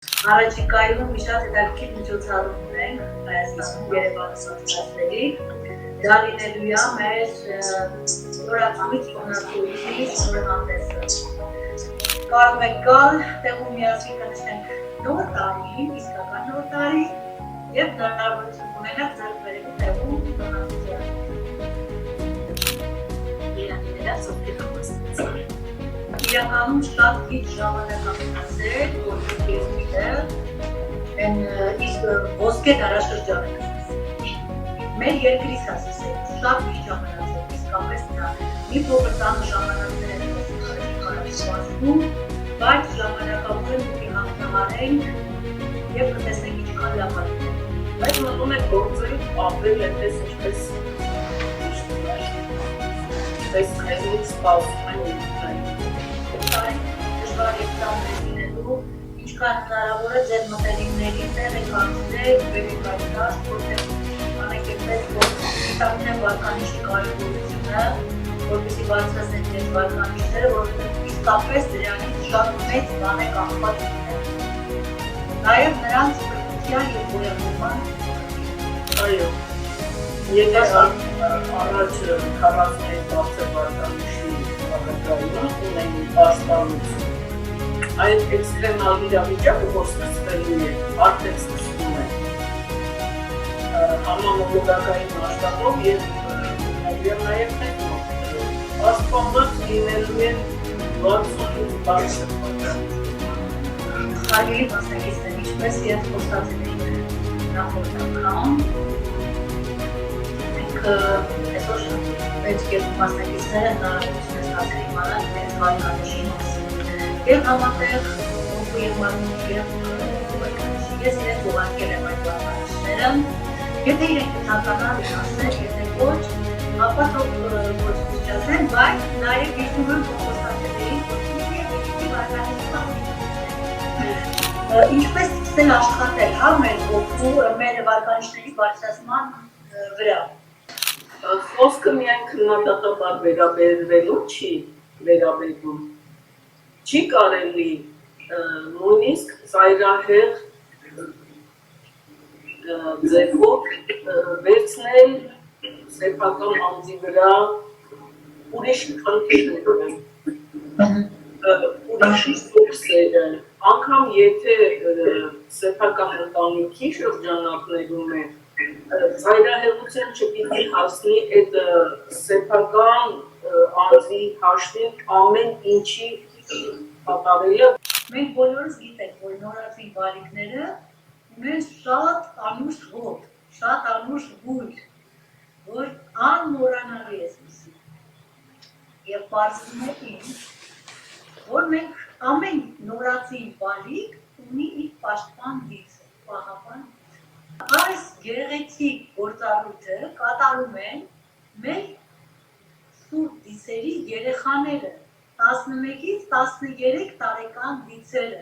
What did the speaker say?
Առաջիկայում մի շատ հետաքրքիր միջոցառում ունենք Հայաստանում Երևանի սոցիալների դա լինելու է մեր նորացույց կոնացույցի նորհանդեսը։ Կարող եք գալ, տեղում միասին կնշենք նոր տարի, իսկական նոր տարի և հնարավորություն ունենաք ձեռք բերելու տեղում կոնացույցը։ Երանիները ծովքեր համաստացել։ Իրականում շատ քիչ ժամանակ ամենասեր, որ կեզմիտը իսկ ոսկե դարաշրջան է։ Մեր երկրից հասիսեք, շատ քիչ ժամանակ է, իսկապես դա մի փոքր տանը ժամանակներ են կարապիսվածքում, բայց ժամանակավոր մի հաղթահարենք և կտեսնենք ինչքան լավ արիք։ Բայց մտում եք գործել ապրել այդպես ինչպես քեզնից սպասում են դժվար էքզամներ լինելու, ինչքան հնարավոր է ձեր մտերիմներին տեղը կանցնել, վերիկայնար, որտեղ անեք էպես, որ գիտակնեն վարկանիշի կարևորությունը, որպեսզի բարձրացնեք ձեր վարկանիշները, որովհետև իսկապես դրանից շատ մեծ բան է կախված լինել։ Նաև նրանց կրթության և գոյակորման այո, եթե առաջ 45 բարձր վարկանիշի ապագայում ունեին պաշտպանություն, այդ էքստրեմալ իրավիճակը, որ սկսվելու է, արդեն սկսվում է համամոլորակային մասշտաբով և նաև պաշտպանված լինելու են 60 բարձր վարկանիշ։ Հարգելի մասնակիցներ, ինչպես և խոստացել էինք նախորդ անգամ, մենք այսօր մեծ երկու մասնակիցները հնարավորություն է ստացել իմանալ իրենց վարկանիշի մասին և համատեղ ոգու և մարմնի վարկանիշի, ես իրենց ուղարկել եմ այդ վարկանիշները, եթե իրենք կցանկանան ասել, եթե ոչ, ապա թող ոչ չասեն, բայց նաև հիշում եմ, որ խոստացել էինք, որ մի վարկանիշի ինչպես սկսել աշխատել մեր վարկանիշների բարձրացման վրա։ Խոսքը միայն քննադատաբար վերաբերվելու չի վերաբերվում, չի կարելի նույնիսկ ծայրահեղ ձևով վերցնել սեփական անձի վրա ուրիշ խնդիրներ են, ուրիշ սուրսերը, անգամ եթե սեփական ընտանիքի շրջանակներում է, ծայրահեղության չպիտի հասնի այդ սեփական անձի հաշվին ամեն ինչի կատարելը։ Մենք բոլորս գիտենք, որ նորածին բարիքները ունեն շատ անուշ հոտ, շատ անուշ հույր, որ անմոռանալի է զսի։ Եվ պարզվում է ինձ, որ մենք ամեն նորածին բարիք ունի իր պաշտպան դիցը, պահապան դիցը։ Այս գեղեցիկ գործառույթը կատարում են մեր սուրբ դիցերի երեխաները, 11-ից 13 տարեկան դիցերը։